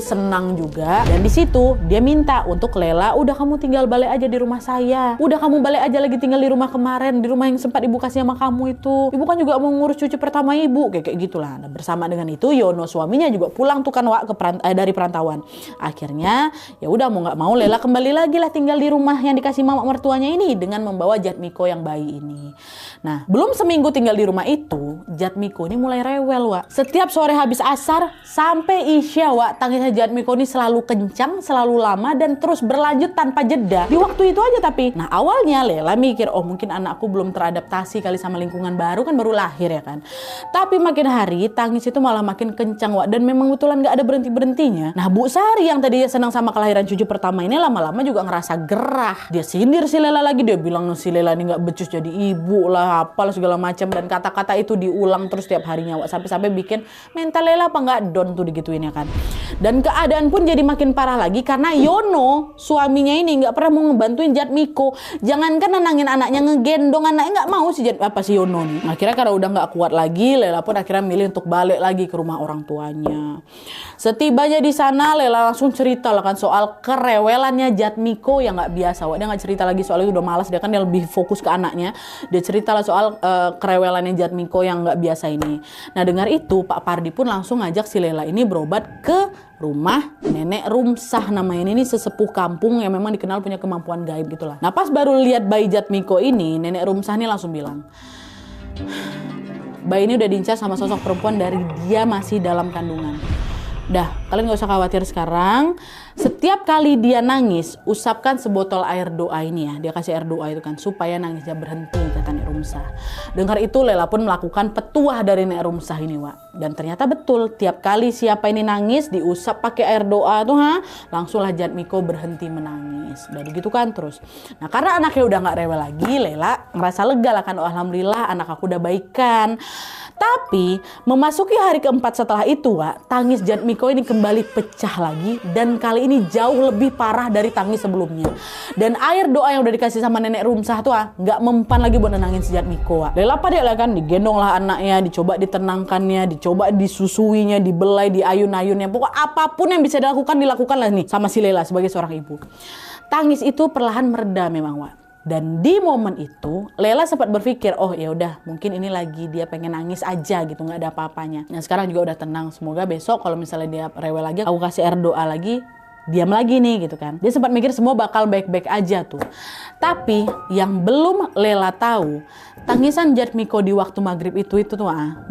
senang juga. Dan di situ dia minta untuk Lela, udah kamu tinggal balik aja di rumah saya. Udah kamu balik aja lagi tinggal di rumah kemarin, di rumah yang sempat ibu kasih sama kamu itu. Ibu kan juga mau ngurus cucu pertama ibu, kayak gitulah. Nah, bersama dengan itu Yono suaminya juga pulang tuh kan Wak dari perantauan. Akhirnya ya udah mau nggak mau Lela kembali lagi lah tinggal di rumah yang dikasih mama mertuanya ini dengan membawa Jatmiko yang bayi ini. Nah, belum seminggu tinggal di rumah itu, Jatmiko ini mulai rewel, Wak. Setiap sore habis asar sampai isya, Wak, tangisnya Jatmiko ini selalu kencang, selalu lama dan terus berlanjut tanpa jeda. Di waktu itu aja tapi. Nah, awalnya Lela mikir, oh mungkin anakku belum teradaptasi kali sama lingkungan baru, kan baru lahir ya kan. Tapi makin hari tangis itu malah makin kencang, Wak, dan memang betulan nggak ada berhenti-berhentinya. Nah, Bu Sari yang tadinya senang sama kelahiran cucu pertama ini lama-lama juga ngerasa gerah. Dia sindir si Lela lagi, dia bilang si Lela ini nggak becus jadi ibu lah, apalah segala macam, dan kata-kata itu diulang terus tiap harinya, Wak, sampai-sampai bikin mental Lela apa nggak down tuh digituin ya kan. Dan keadaan pun jadi makin parah lagi karena Yono suaminya ini nggak pernah mau ngebantuin Jatmiko. Jangankan nenangin anaknya, ngegendong anaknya nggak mau si Yono nih. Akhirnya karena udah nggak kuat lagi, Lela pun akhirnya milih untuk balik lagi ke rumah orang tuanya. Setibanya di sana, Lela langsung cerita lah kan soal kerewelannya Jatmiko yang nggak biasa. Wak, dia nggak cerita lagi soal itu, udah malas, dia kan dia lebih fokus ke anaknya. Dia cerita lah soal kerewelannya Jatmiko yang nggak biasa ini. Nah, dengar itu Pak Pardi pun langsung ngajak si Lela ini berobat ke rumah Nenek Rumsah namanya. Ini sesepuh kampung yang memang dikenal punya kemampuan gaib gitulah. Nah, pas baru lihat bayi Jatmiko ini, Nenek Rumsah ini langsung bilang, bayi ini udah diincar sama sosok perempuan dari dia masih dalam kandungan. Dah, kalian gak usah khawatir sekarang. Setiap kali dia nangis, usapkan sebotol air doa ini ya. Dia kasih air doa itu kan, supaya nangisnya berhenti, kata Nek Rumsah. Dengar itu, Lela pun melakukan petuah dari Nek Rumsah ini, Wak. Dan ternyata betul, tiap kali siapa ini nangis, diusap pakai air doa tuh, langsunglah Jatmiko berhenti menangis. Udah gitu kan terus. Nah, karena anaknya udah gak rewel lagi, Lela ngerasa lega lah kan. Oh, alhamdulillah anak aku udah baikan. Tapi memasuki hari keempat setelah itu, Wak, tangis Jatmiko ini kembali pecah lagi, dan kali ini jauh lebih parah dari tangis sebelumnya. Dan air doa yang udah dikasih sama Nenek Rumsah tuh nggak mempan lagi buat nenangin si Jatmiko, Wak. Lela pada lah kan, digendong lah anaknya, dicoba ditenangkannya, dicoba disusuinya, dibelai, diayun-ayunnya, pokok apapun yang bisa dilakukan lah nih sama si Lela sebagai seorang ibu. Tangis itu perlahan mereda memang, Wak. Dan di momen itu Lela sempat berpikir, oh ya udah mungkin ini lagi dia pengen nangis aja gitu, nggak ada apa-apanya. Nah, sekarang juga udah tenang. Semoga besok kalau misalnya dia rewel lagi, aku kasih air doa lagi, diam lagi nih gitu kan. Dia sempat mikir semua bakal baik-baik aja tuh. Tapi yang belum Lela tahu, tangisan Jatmiko di waktu maghrib itu tuh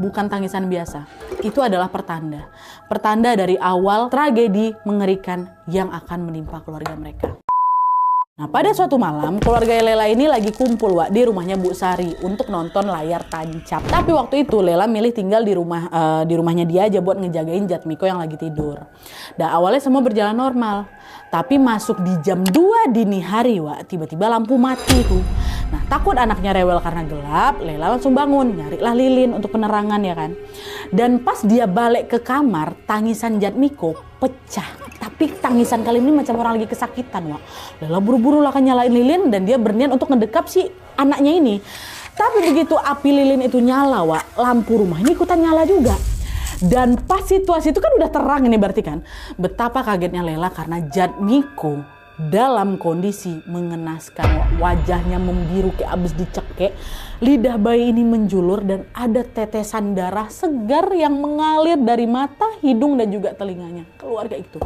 bukan tangisan biasa. Itu adalah pertanda. Pertanda dari awal tragedi mengerikan yang akan menimpa keluarga mereka. Nah, pada suatu malam, keluarga Lela ini lagi kumpul, Wak, di rumahnya Bu Sari untuk nonton layar tancap. Tapi waktu itu Lela milih tinggal di rumahnya dia aja buat ngejagain Jatmiko yang lagi tidur. Dan awalnya semua berjalan normal. Tapi masuk di jam 2 dini hari, Wak, tiba-tiba lampu mati tuh. Nah, takut anaknya rewel karena gelap, Lela langsung bangun, nyarilah lilin untuk penerangan ya kan. Dan pas dia balik ke kamar, tangisan Jatmiko pecah. Tapi tangisan kali ini macam orang lagi kesakitan, Wak. Lela buru-buru lah kan nyalain lilin dan dia berniat untuk ngedekap si anaknya ini. Tapi begitu api lilin itu nyala, Wak, lampu rumah ini ikutan nyala juga. Dan pas situasi itu kan udah terang ini berarti kan. Betapa kagetnya Lela karena Jatmiko dalam kondisi mengenaskan, wajahnya membiru kayak abis dicekek, lidah bayi ini menjulur dan ada tetesan darah segar yang mengalir dari mata, hidung dan juga telinganya, keluar kayak itu.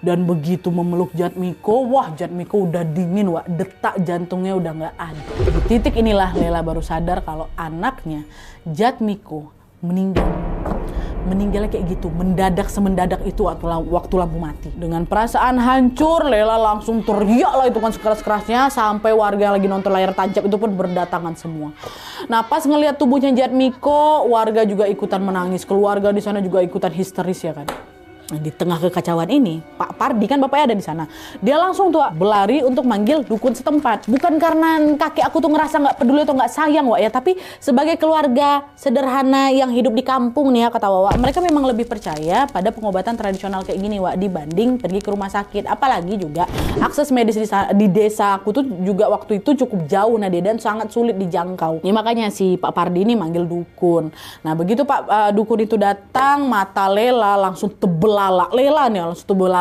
Dan begitu memeluk Jatmiko, wah Jatmiko udah dingin, Wak, detak jantungnya udah nggak ada. Di titik inilah Lela baru sadar kalau anaknya Jatmiko meninggal. Meninggalnya kayak gitu, mendadak semendadak itu waktu lampu mati. Dengan perasaan hancur, Lela langsung teriak lah itu kan sekeras-kerasnya, sampai warga yang lagi nonton layar tancap itu pun berdatangan semua. Nah, pas ngelihat tubuhnya Jatmiko, warga juga ikutan menangis, keluarga di sana juga ikutan histeris ya kan. Nah, di tengah kekacauan ini, Pak Pardi kan bapaknya ada di sana. Dia langsung tuh berlari untuk manggil dukun setempat. Bukan karena kakek aku tuh ngerasa nggak peduli atau nggak sayang, Wak, ya, tapi sebagai keluarga sederhana yang hidup di kampung nih ya, kata Wak, mereka memang lebih percaya pada pengobatan tradisional kayak gini, Wak, dibanding pergi ke rumah sakit. Apalagi juga akses medis di desa aku tuh juga waktu itu cukup jauh, Nadia, dan sangat sulit dijangkau. Ya, makanya si Pak Pardi ini manggil dukun. Nah, begitu Pak dukun itu datang, mata Lela langsung tebel lala, lela nih, langsung tubuh lala.